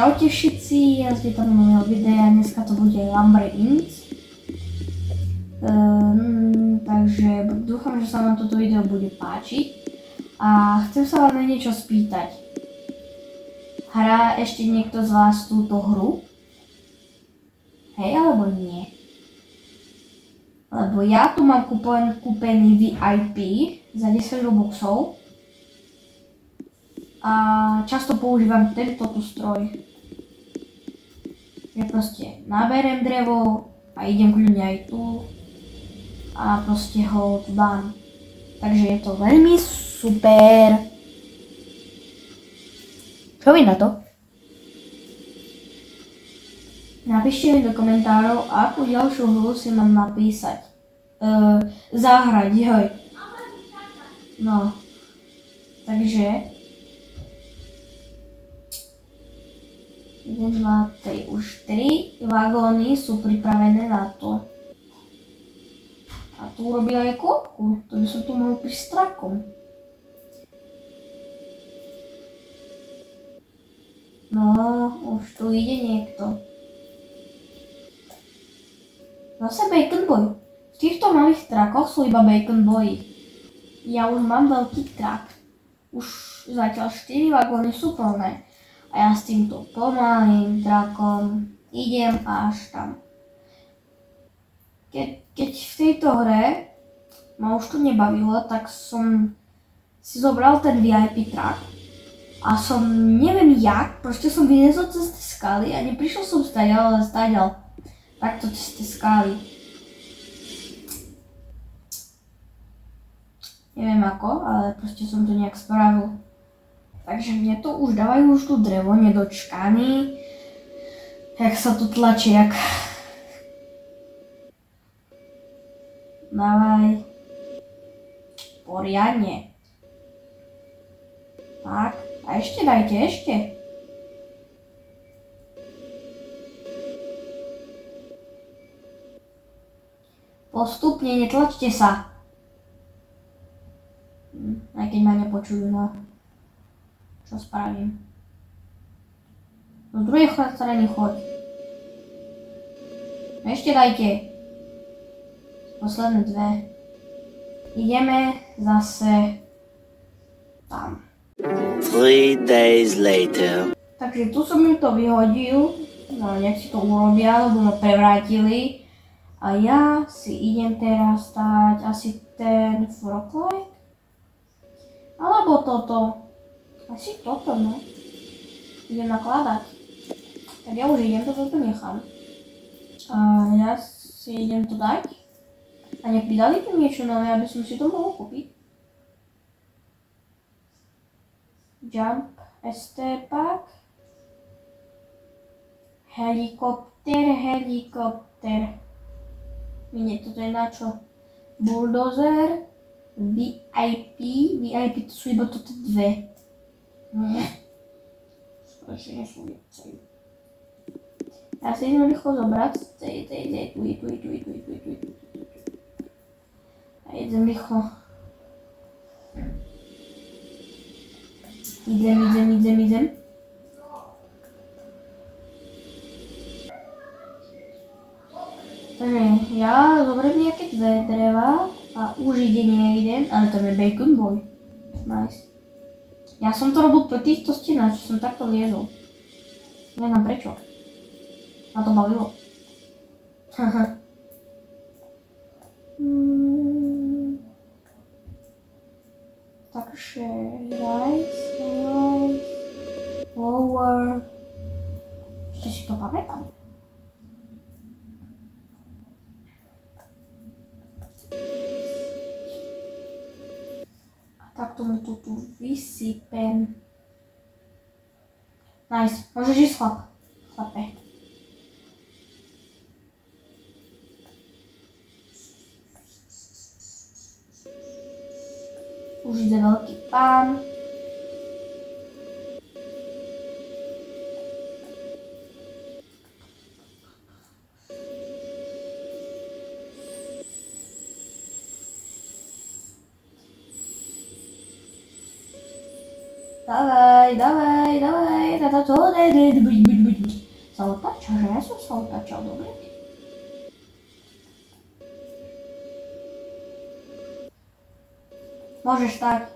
Čaute všetci, ja z toho nového videa, dneska to bude Labyrinth. Takže dúfam, že sa vám toto video bude páčiť. A chcem sa vám na niečo spýtať. Hrá ešte niekto z vás túto hru? Hej, alebo nie? Lebo ja tu mám kúpený VIP za 10 robuxov. A často používam tento tu stroj. Ja proste naberem drevo a idem kľudne aj tu a proste ho tu dám. Takže je to veľmi super. Čo vy na to? Napíšte mi do komentárov, akú ďalšiu hru si mám napísať. Zahrať, joj. No. Takže 1, 2, 3, už 3 vagóny sú pripravené na to. A tu urobila aj kopku, to by som tu mohol prísť trakom. No, už tu ide niekto. Zase Bacon Boy. V týchto malých trakoch sú iba Bacon Boy. Ja už mám veľký trak. Už zatiaľ 4 vagóny sú plné. A ja s týmto pomalým trakom idem až tam. Keď v tejto hre ma už to nebavilo, tak som si zobral ten VIP trak a som neviem jak, proste som vylezol cez tie skaly a neprišiel som stáďal, ale stáďal takto cez tie skaly. Neviem ako, ale proste som to nejak spravil. Takže mne to už dávajú už tu drevo, nedočkaný. Jak sa tu tlačí, jak... Dávaj. Poriadne. Tak, a ešte dajte, ešte. Postupne, netlačte sa. Aj keď ma nepočujú, no. Čo spravím? Do druhej strany choď. Ešte dajte. Posledné 2. Ideme zase tam. 3 days later. Takže tu som im to vyhodil. No nech si to urobia, lebo ma prevrátili. A ja si idem teraz stať asi ten Froglight. Alebo toto. Asi toto, no. Idem nakladať. Tak ja už idem, toto tu nechám. A ja si idem to dať. A nepridali tu niečo nové, aby som si to mohol kúpiť. Jump ST pack. Helikopter. Mine, toto je na čo? Bulldozer. VIP to sú iba toto 2. Strašne sú viacej. Ja si idem rýchlo zobrať. Tu. A idem rýchlo. Idem. Takže ja zoberiem nejaké 2 dreva a už ide jeden, ale to je Bacon Boy. Nice. Ja som to robil pre týchto stenách, čo som takto liezol. Neviem prečo. Ma to bavilo. Takže rise, lower. Ešte si to pamätám. Tak tomu to tu vysypem. Nice, môžeš ísť chlape. Už ide veľký pán. Dávaj, dávaj, dávaj, buď. Sa otáča, že? Ja som sa otáčal, dobre? Môžeš tak.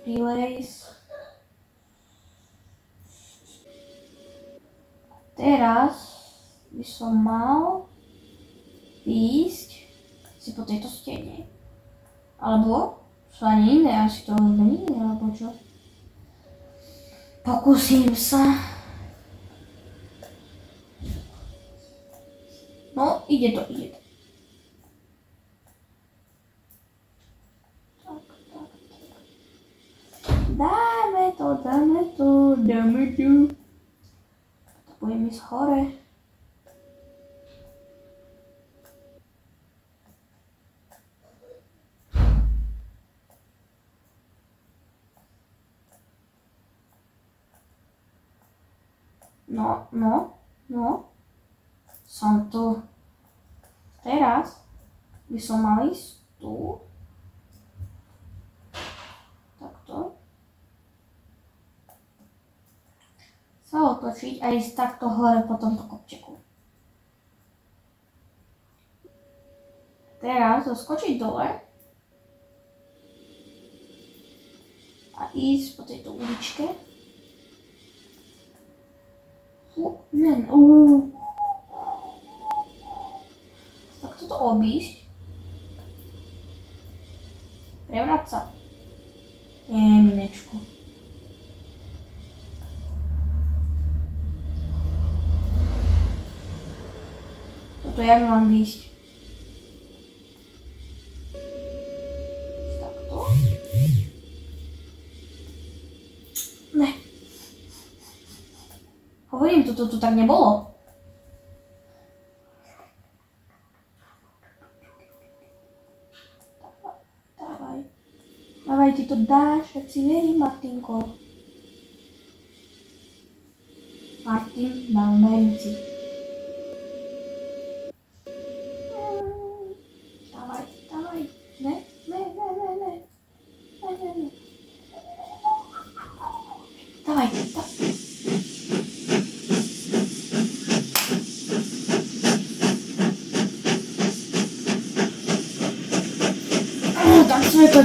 Relays. Teraz by som mal ísť si po tejto stene. Alebo sú ani iné, asi to není, alebo čo? Pokúsim sa. No, ide to. Tak. Dáme to. To budem ísť hore. No. Som tu. Teraz by som mal ísť tu. Takto. Sa otočiť a ísť takto hore po tomto kopčeku. Teraz zoskočiť dole. A ísť po tejto uličke. Tak toto obísť. Prevrať sa. Minečku. Toto jak mám výjsť? Takto. Ne. Hovorím, toto tu tak nebolo. Dávaj, ty to dáš, tak si verím, Martinko. Martin, verím si. Dávaj. Ne. Dávaj. Tak sme to